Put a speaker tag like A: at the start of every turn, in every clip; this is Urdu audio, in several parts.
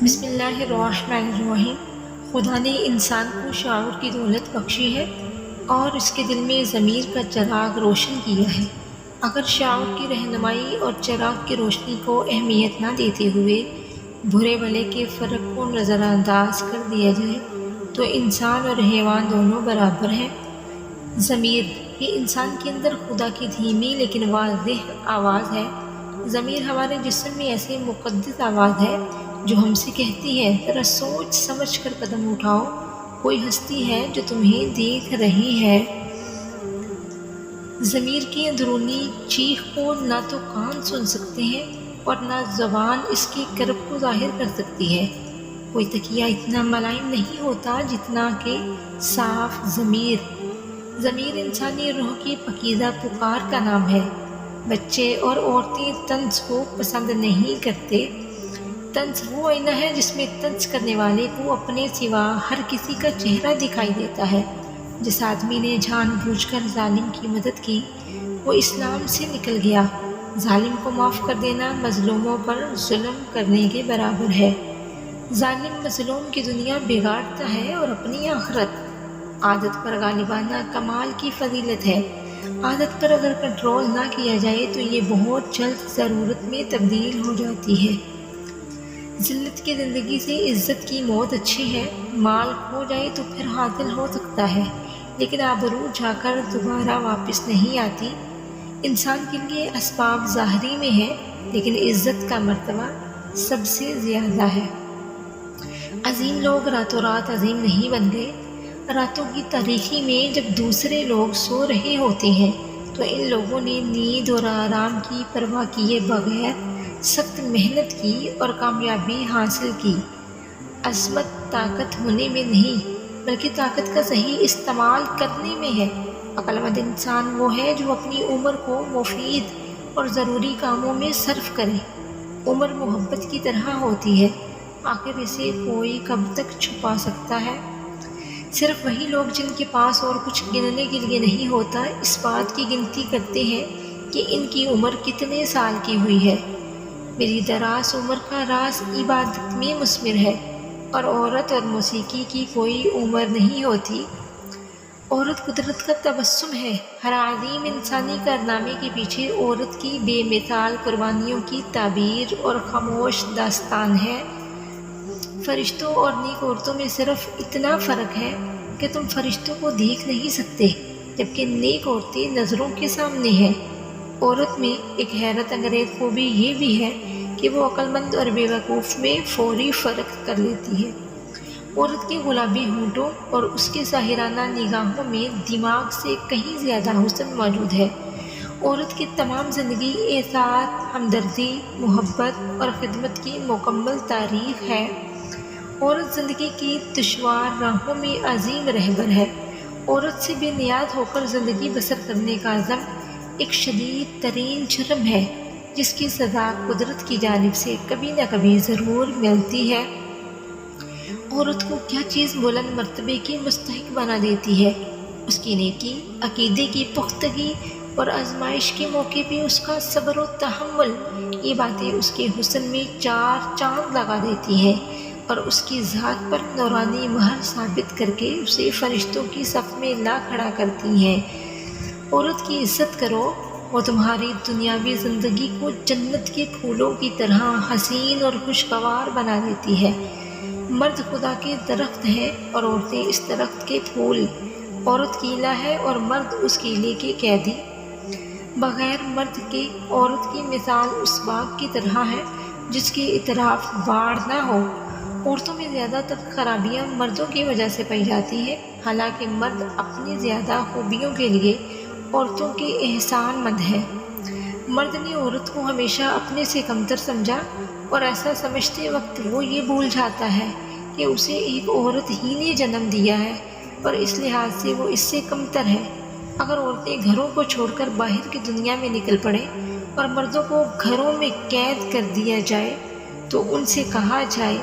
A: بسم اللہ الرحمن الرحیم۔ خدا نے انسان کو شعور کی دولت بخشی ہے اور اس کے دل میں ضمیر کا چراغ روشن کیا ہے۔ اگر شعور کی رہنمائی اور چراغ کی روشنی کو اہمیت نہ دیتے ہوئے برے بھلے کے فرق کو نظر انداز کر دیا جائے تو انسان اور حیوان دونوں برابر ہیں۔ ضمیر یہ انسان کے اندر خدا کی دھیمی لیکن واضح آواز ہے۔ ضمیر ہمارے جسم میں ایسی مقدس آواز ہے جو ہم سے کہتی ہے، ذرا سوچ سمجھ کر قدم اٹھاؤ، کوئی ہستی ہے جو تمہیں دیکھ رہی ہے۔ ضمیر کی اندرونی چیخ کو نہ تو کان سن سکتے ہیں اور نہ زبان اس کی کرب کو ظاہر کر سکتی ہے۔ کوئی تکیہ اتنا ملائم نہیں ہوتا جتنا کہ صاف ضمیر۔ ضمیر انسانی روح کی پاکیزہ پکار کا نام ہے۔ بچے اور عورتیں طنز کو پسند نہیں کرتے۔ طنز وہ آئینہ ہے جس میں طنز کرنے والے کو اپنے سوا ہر کسی کا چہرہ دکھائی دیتا ہے۔ جس آدمی نے جان بوجھ کر ظالم کی مدد کی وہ اسلام سے نکل گیا۔ ظالم کو معاف کر دینا مظلوموں پر ظلم کرنے کے برابر ہے۔ ظالم مظلوم کی دنیا بگاڑتا ہے اور اپنی آخرت۔ عادت پر غالبانہ کمال کی فضیلت ہے۔ عادت پر اگر کنٹرول نہ کیا جائے تو یہ بہت جلد ضرورت میں تبدیل ہو جاتی ہے۔ ذلت کی زندگی سے عزت کی موت اچھی ہے۔ مال کھو جائے تو پھر حاصل ہو سکتا ہے لیکن آبرو جا کر دوبارہ واپس نہیں آتی۔ انسان کے لیے اسباب ظاہری میں ہے لیکن عزت کا مرتبہ سب سے زیادہ ہے۔ عظیم لوگ راتوں رات عظیم نہیں بن گئے۔ راتوں کی تاریکی میں جب دوسرے لوگ سو رہے ہوتے ہیں تو ان لوگوں نے نیند اور آرام کی پرواہ کیے بغیر سخت محنت کی اور کامیابی حاصل کی۔ عظمت طاقت ہونے میں نہیں بلکہ طاقت کا صحیح استعمال کرنے میں ہے۔ عقل مند انسان وہ ہے جو اپنی عمر کو مفید اور ضروری کاموں میں صرف کرے۔ عمر محبت کی طرح ہوتی ہے، آخر اسے کوئی کب تک چھپا سکتا ہے؟ صرف وہی لوگ جن کے پاس اور کچھ گننے کے لیے نہیں ہوتا اس بات کی گنتی کرتے ہیں کہ ان کی عمر کتنے سال کی ہوئی ہے۔ میری دراز عمر کا راز عبادت میں مثمر ہے اور عورت اور موسیقی کی کوئی عمر نہیں ہوتی۔ عورت قدرت کا تبسم ہے۔ ہر عظیم انسانی کارنامے کے پیچھے عورت کی بے مثال قربانیوں کی تعبیر اور خاموش داستان ہے۔ فرشتوں اور نیک عورتوں میں صرف اتنا فرق ہے کہ تم فرشتوں کو دیکھ نہیں سکتے جبکہ نیک عورتیں نظروں کے سامنے ہیں۔ عورت میں ایک حیرت انگیز خوبی یہ بھی ہے کہ وہ عقل مند اور بیوقوف میں فوری فرق کر لیتی ہے۔ عورت کے گلابی ہونٹوں اور اس کے ساحرانہ نگاہوں میں دماغ سے کہیں زیادہ حسن موجود ہے۔ عورت کی تمام زندگی اطاعت، ہمدردی، محبت اور خدمت کی مکمل تعریف ہے۔ عورت زندگی کی دشوار راہوں میں عظیم رہبر ہے۔ عورت سے بے نیاز ہو کر زندگی بسر کرنے کا عزم ایک شدید ترین جرم ہے جس کی سزا قدرت کی جانب سے کبھی نہ کبھی ضرور ملتی ہے۔ عورت کو کیا چیز بلند مرتبے کی مستحق بنا دیتی ہے؟ اس کی نیکی، عقیدے کی پختگی اور آزمائش کے موقع پہ اس کا صبر و تحمل، یہ باتیں اس کے حسن میں چار چاند لگا دیتی ہیں اور اس کی ذات پر نورانی مہر ثابت کر کے اسے فرشتوں کی صف میں لا کھڑا کرتی ہیں۔ عورت کی عزت کرو، وہ تمہاری دنیاوی زندگی کو جنت کے پھولوں کی طرح حسین اور خوشگوار بنا دیتی ہے۔ مرد خدا کے درخت ہیں اور عورتیں اس درخت کے پھول۔ عورت کیلا ہے اور مرد اس کیلے کے قیدی۔ بغیر مرد کے عورت کی مثال اس باغ کی طرح ہے جس کے اطراف باڑ نہ ہو۔ عورتوں میں زیادہ تر خرابیاں مردوں کی وجہ سے پائی جاتی ہیں، حالانکہ مرد اپنی زیادہ خوبیوں کے لیے عورتوں کے احسان مند ہے۔ مرد نے عورت کو ہمیشہ اپنے سے کمتر سمجھا اور ایسا سمجھتے وقت وہ یہ بھول جاتا ہے کہ اسے ایک عورت ہی نے جنم دیا ہے اور اس لحاظ سے وہ اس سے کمتر ہے۔ اگر عورتیں گھروں کو چھوڑ کر باہر کی دنیا میں نکل پڑیں اور مردوں کو گھروں میں قید کر دیا جائے تو ان سے کہا جائے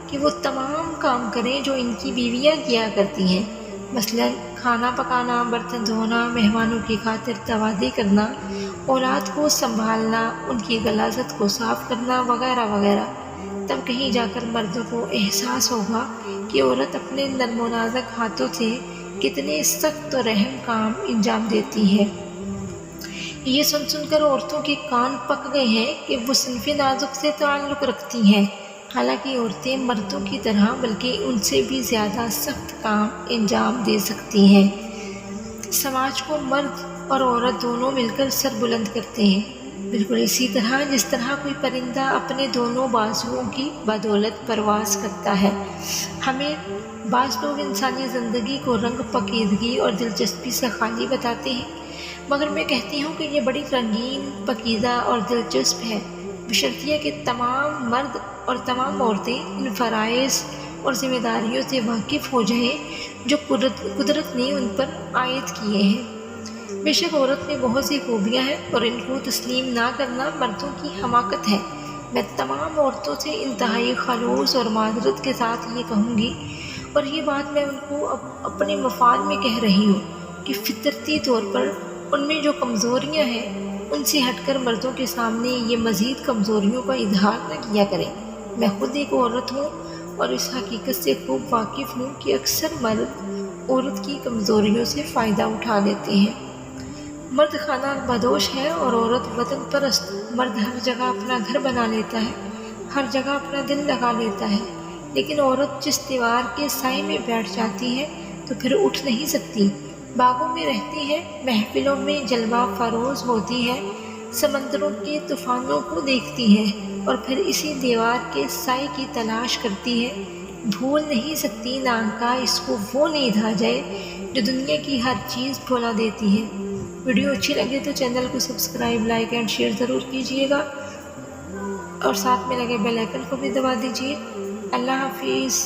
A: کہ وہ تمام کام کریں جو ان کی بیویاں کیا کرتی ہیں، مثلاً کھانا پکانا، برتن دھونا، مہمانوں کی خاطر توادی کرنا، اولاد کو سنبھالنا، ان کی غلاظت کو صاف کرنا وغیرہ وغیرہ۔ تب کہیں جا کر مردوں کو احساس ہوگا کہ عورت اپنے نرم و نازک ہاتھوں سے کتنے سخت اور اہم کام انجام دیتی ہے۔ یہ سن کر عورتوں کے کان پک گئے ہیں کہ وہ صنف نازک سے تعلق رکھتی ہیں، حالانکہ عورتیں مردوں کی طرح بلکہ ان سے بھی زیادہ سخت کام انجام دے سکتی ہیں۔ سماج کو مرد اور عورت دونوں مل کر سر بلند کرتے ہیں، بالکل اسی طرح جس طرح کوئی پرندہ اپنے دونوں بازوؤں کی بدولت پرواز کرتا ہے۔ ہمیں بعض لوگ انسانی زندگی کو رنگ پکیدگی اور دلچسپی سے خالی بتاتے ہیں، مگر میں کہتی ہوں کہ یہ بڑی رنگین، پکیزہ اور دلچسپ ہے، بشرطیہ کہ تمام مرد اور تمام عورتیں ان فرائض اور ذمہ داریوں سے واقف ہو جائیں جو قدرت نے ان پر عائد کیے ہیں۔ بے شک عورت میں بہت سی خوبیاں ہیں اور ان کو تسلیم نہ کرنا مردوں کی حماقت ہے۔ میں تمام عورتوں سے انتہائی خلوص اور معذرت کے ساتھ یہ کہوں گی، اور یہ بات میں ان کو اپنے مفاد میں کہہ رہی ہوں، کہ فطرتی طور پر ان میں جو کمزوریاں ہیں ان سے ہٹ کر مردوں کے سامنے یہ مزید کمزوریوں کا اظہار نہ کیا کریں۔ میں خود ایک عورت ہوں اور اس حقیقت سے خوب واقف ہوں کہ اکثر مرد عورت کی کمزوریوں سے فائدہ اٹھا لیتے ہیں۔ مرد خانہ بدوش ہے اور عورت وطن پرست۔ مرد ہر جگہ اپنا گھر بنا لیتا ہے، ہر جگہ اپنا دل لگا لیتا ہے، لیکن عورت جس دیوار کے سائے میں بیٹھ جاتی ہے تو پھر اٹھ نہیں سکتی۔ باغوں میں رہتی ہے، محفلوں میں جلوہ فروز ہوتی ہے، سمندروں کے طوفانوں کو دیکھتی ہے اور پھر اسی دیوار کے سائے کی تلاش کرتی ہے۔ بھول نہیں سکتی نانکا اس کو وہ نیند آ جائے جو دنیا کی ہر چیز بھولا دیتی ہے۔ ویڈیو اچھی لگے تو چینل کو سبسکرائب، لائک اینڈ شیئر ضرور کیجیے گا، اور ساتھ میں لگے بیل آئیکن کو بھی دبا دیجیے۔ اللہ حافظ۔